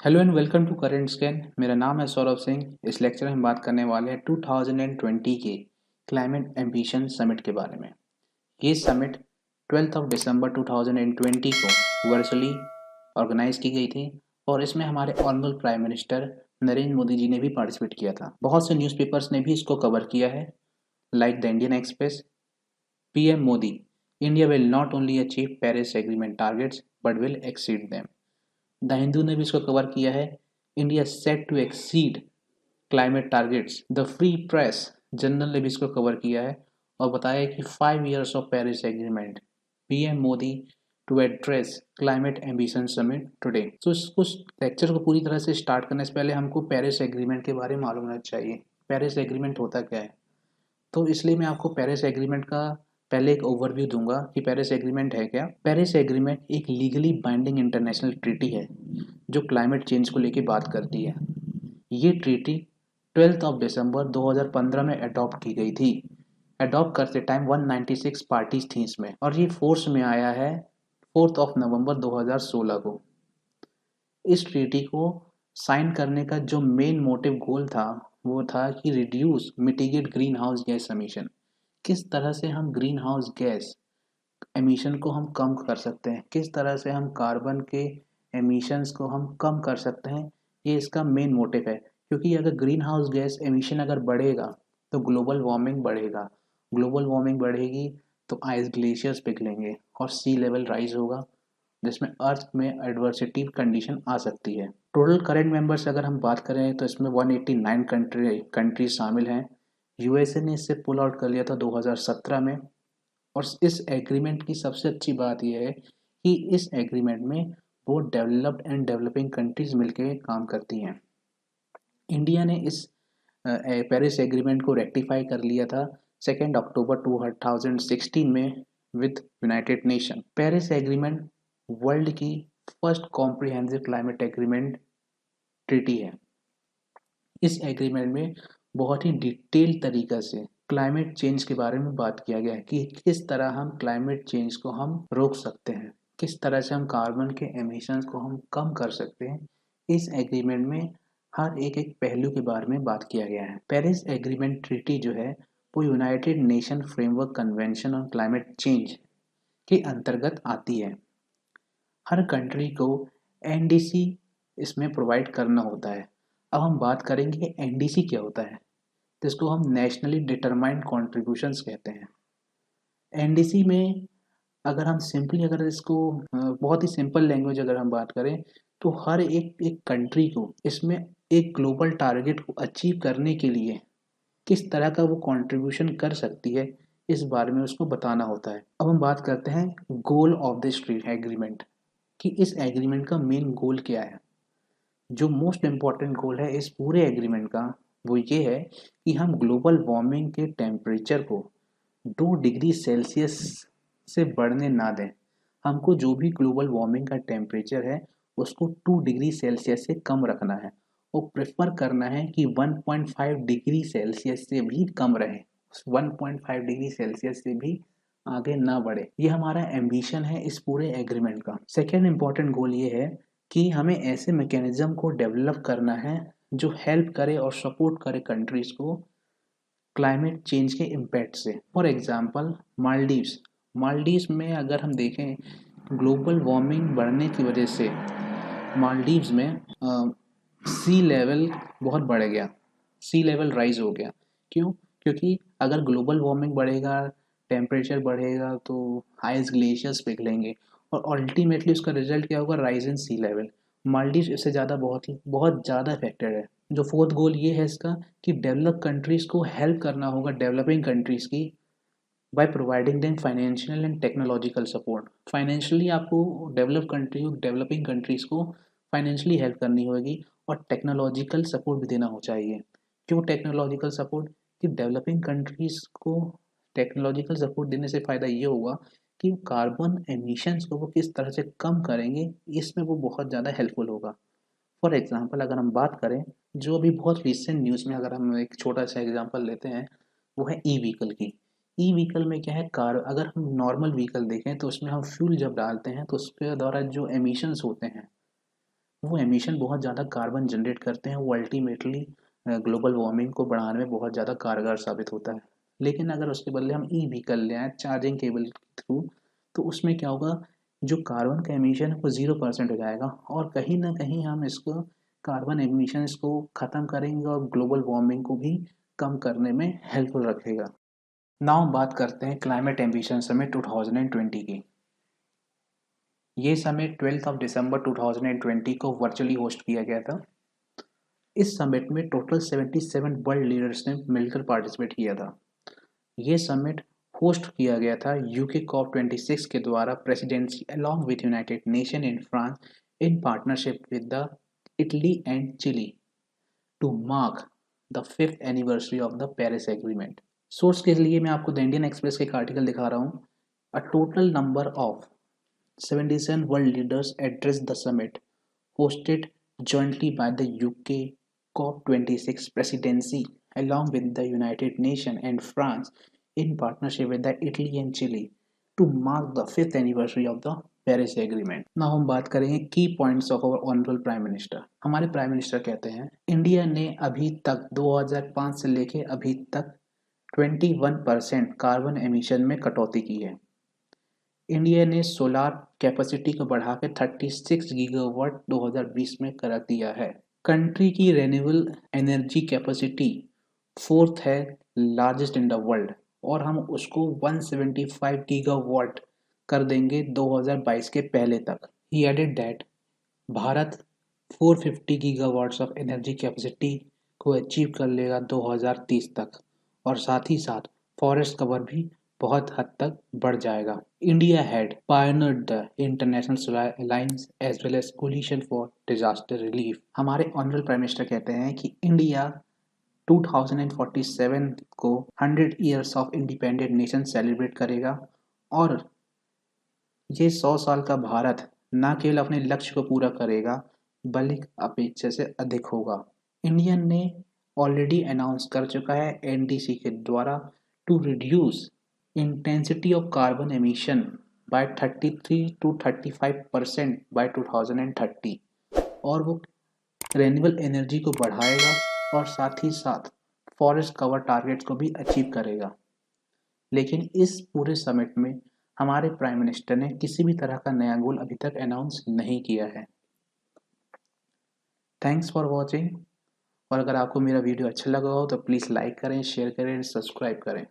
Hello and welcome to current scan. मेरा नाम है सौरभ सिंह। इस लेक्चर में हम बात करने वाले हैं 2020 के क्लाइमेट एम्बिशन समिट के बारे में। ये समिट 12 ऑफ दिसंबर 2020 को वर्चुअली ऑर्गेनाइज की गई थी और इसमें हमारे honourable prime minister Narendra Modi ji ने भी पार्टिसिपेट किया था। बहुत से न्यूज़पेपर्स ने भी इसको कवर किया है, like the Indian Express, PM Modi, India will not only achieve Paris agreement targets but will exceed them. The Hindu ने भी इसको कवर किया है, India set to exceed climate targets. The Free Press Journal ने भी इसको कवर किया है और बताया कि 5 years of Paris agreement, PM Modi to address climate ambition summit today. तो उस लेक्चर को पूरी तरह से स्टार्ट करने से पहले हमको पेरिस एग्रीमेंट के बारे में मालूम होना चाहिए। पेरिस एग्रीमेंट होता क्या है, तो इसलिए मैं आपको पेरिस एग्रीमेंट का पहले एक ओवरव्यू दूंगा कि पेरिस एग्रीमेंट है क्या। पेरिस एग्रीमेंट एक लीगली बाइंडिंग इंटरनेशनल ट्रीटी है जो क्लाइमेट चेंज को लेकर बात करती है। ये ट्रीटी 12 ऑफ दिसंबर 2015 में अडॉप्ट की गई थी। अडॉप्ट करते टाइम 196 पार्टीज थी इसमें और ये फोर्स में आया है 4 ऑफ नवंबर 2016 को। इस ट्रीटी को साइन करने का जो मेन मोटिव गोल था वो था कि reduce mitigate green house gas emission. किस तरह से हम ग्रीन हाउस गैस एमिशन को हम कम कर सकते हैं, किस तरह से हम कार्बन के एमिशंस को हम कम कर सकते हैं, ये इसका मेन मोटिव है। क्योंकि अगर ग्रीन हाउस गैस एमिशन अगर बढ़ेगा तो ग्लोबल वार्मिंग बढ़ेगा, ग्लोबल वार्मिंग बढ़ेगी तो आइस ग्लेशियर्स पिघलेंगे और सी लेवल राइज होगा, जिसमें अर्थ में एडवर्सिटी कंडीशन आ सकती है। टोटल करेंट मेंबर्स अगर हम बात करें तो इसमें 189 कंट्री शामिल हैं। यूएसए ने इससे पुल आउट कर लिया था 2017 में। और इस एग्रीमेंट की सबसे अच्छी बात यह है कि इस एग्रीमेंट में both developed and developing countries मिलकर काम करती हैं। इंडिया ने इस पेरिस एग्रीमेंट को रेक्टिफाई कर लिया था 2 अक्टूबर 2016 में with United Nation. Paris agreement world की first comprehensive climate agreement treaty है। इस एग्रीमेंट में बहुत ही डिटेल तरीका से क्लाइमेट चेंज के बारे में बात किया गया है कि किस तरह हम क्लाइमेट चेंज को हम रोक सकते हैं, किस तरह से हम कार्बन के एमिशंस को हम कम कर सकते हैं। इस एग्रीमेंट में हर एक एक पहलू के बारे में बात किया गया है। पेरिस एग्रीमेंट ट्रीटी जो है वो United nation framework convention on climate change के अंतर्गत आती है। हर कंट्री को एनडीसी इसमें प्रोवाइड करना होता है। अब हम बात करेंगे एनडीसी क्या होता है, जिसको हम नेशनली डिटरमाइंड कॉन्ट्रीब्यूशंस कहते हैं। एनडीसी में अगर हम सिंपली अगर इसको बहुत ही सिंपल लैंग्वेज अगर हम बात करें तो हर एक एक कंट्री को इसमें एक ग्लोबल टारगेट को अचीव करने के लिए किस तरह का वो कंट्रीब्यूशन कर सकती है, इस बारे में उसको बताना होता है। अब हम बात करते हैं गोल ऑफ दिस एग्रीमेंट कि इस एग्रीमेंट का मेन गोल क्या है। जो मोस्ट इम्पॉर्टेंट गोल है इस पूरे एग्रीमेंट का वो ये है कि हम ग्लोबल वार्मिंग के टेम्परेचर को 2 डिग्री सेल्सियस से बढ़ने ना दें। हमको जो भी ग्लोबल वार्मिंग का टेम्परेचर है उसको 2 डिग्री सेल्सियस से कम रखना है और प्रेफर करना है कि 1.5 डिग्री सेल्सियस से भी कम रहे, 1.5 डिग्री सेल्सियस से भी आगे ना बढ़े। ये हमारा एम्बिशन है इस पूरे एग्रीमेंट का। सेकेंड इम्पॉर्टेंट गोल ये है कि हमें ऐसे मैकेनिज्म को डेवलप करना है जो हेल्प करे और सपोर्ट करे कंट्रीज को क्लाइमेट चेंज के इम्पैक्ट से। फॉर एग्जांपल मालदीव्स, मालदीव्स में अगर हम देखें ग्लोबल वार्मिंग बढ़ने की वजह से मालदीव्स में सी लेवल बहुत बढ़ गया, सी लेवल राइज हो गया। क्यों? क्योंकि अगर ग्लोबल वार्मिंग बढ़ेगा, टेम्परेचर बढ़ेगा तो आइस ग्लेशियर्स पिघलेंगे और अल्टीमेटली उसका रिजल्ट क्या होगा, rise in sea level. Maldives इससे ज़्यादा बहुत ज़्यादा अफेक्टेड है। जो फोर्थ गोल ये है इसका कि डेवलप कंट्रीज़ को हेल्प करना होगा डेवलपिंग कंट्रीज़ की by providing them financial and technological support. Financially आपको डेवलपिंग कंट्रीज़ को फाइनेंशियली हेल्प करनी होगी और टेक्नोलॉजिकल सपोर्ट भी देना हो चाहिए। क्यों टेक्नोलॉजिकल सपोर्ट? कि डेवलपिंग कंट्रीज़ को टेक्नोलॉजिकल सपोर्ट देने से फ़ायदा ये होगा कि कार्बन एमिशंस को वो किस तरह से कम करेंगे, इसमें वो बहुत ज़्यादा हेल्पफुल होगा। फॉर एग्जांपल अगर हम बात करें जो अभी बहुत रिसेंट न्यूज़ में अगर हम एक छोटा सा एग्जांपल लेते हैं वो है ई व्हीकल की। ई व्हीकल में क्या है, कार अगर हम नॉर्मल व्हीकल देखें तो उसमें हम फ्यूल जब डालते हैं तो उसके द्वारा जो एमिशंस होते हैं वो एमिशन बहुत ज़्यादा कार्बन जनरेट करते हैं, वो अल्टीमेटली ग्लोबल वार्मिंग को बढ़ाने में बहुत ज़्यादा कारगर साबित होता है। लेकिन अगर उसके बदले हम ई व्हीकल ले आए चार्जिंग केबल के थ्रू, तो उसमें क्या होगा, जो कार्बन का एमिशन है वो 0% हो जाएगा, और कहीं ना कहीं हम इसको कार्बन एमिशंस को ख़त्म करेंगे और ग्लोबल वार्मिंग को भी कम करने में हेल्पफुल रखेगा। नाउ हम बात करते हैं क्लाइमेट एम्बिशन समिट 2020 की। ये समिट 12 दिसंबर 2020 को वर्चुअली होस्ट किया गया था। इस समिट में टोटल 77 वर्ल्ड लीडर्स ने मिलकर पार्टिसिपेट किया था। ये समिट होस्ट किया गया था यूके कॉप 26 के द्वारा presidency along with United Nation in France in partnership with the Italy and Chile to mark the 5th anniversary of the Paris agreement. Source के लिए मैं आपको द इंडियन एक्सप्रेस का एक आर्टिकल दिखा रहा हूँ। A total number of 77 world leaders addressed the summit, hosted jointly by the UK COP26 presidency along with the United Nations and France in partnership with the Italy and Chile to mark the 5th anniversary of the Paris agreement. ना हम बात करेंगे की points of our honourable prime minister. हमारे prime minister कहते हैं India ने अभी तक 2005 से लेके अभी तक 21% कार्बन एमिशन में कटौती की है। इंडिया ने सोलार कैपेसिटी को बढ़ा के 36 गीगावाट 2020 में कर दिया है। कंट्री की रेन्यूएबल एनर्जी कैपेसिटी फोर्थ है लार्जेस्ट इन द वर्ल्ड, और हम उसको 175 गीगावाट कर देंगे 2022 के पहले तक। ही added that Bharat 450 gigawatts of energy capacity को अचीव कर लेगा 2030 तक, और साथ ही साथ फॉरेस्ट कवर भी बहुत हद तक बढ़ जाएगा। India had pioneered the international alliance as well as coalition for disaster relief. हमारे ऑनरेबल प्राइम मिनिस्टर कहते हैं कि इंडिया 2047 को 100 years of independent nation celebrate करेगा, और ये 100 साल का भारत न केवल अपने लक्ष्य को पूरा करेगा बल्कि अपेक्षा से अधिक होगा। इंडिया ने ऑलरेडी अनाउंस कर चुका है एनडीसी के द्वारा to reduce intensity of carbon emission by 33 to 35% by 2030, और वो रेन्यूएबल एनर्जी को बढ़ाएगा और साथ ही साथ फॉरेस्ट कवर टारगेट्स को भी अचीव करेगा। लेकिन इस पूरे समिट में हमारे प्राइम मिनिस्टर ने किसी भी तरह का नया गोल अभी तक अनाउंस नहीं किया है। थैंक्स फॉर वॉचिंग, और अगर आपको मेरा वीडियो अच्छा लगा हो तो प्लीज़ लाइक करें, शेयर करें, सब्सक्राइब करें।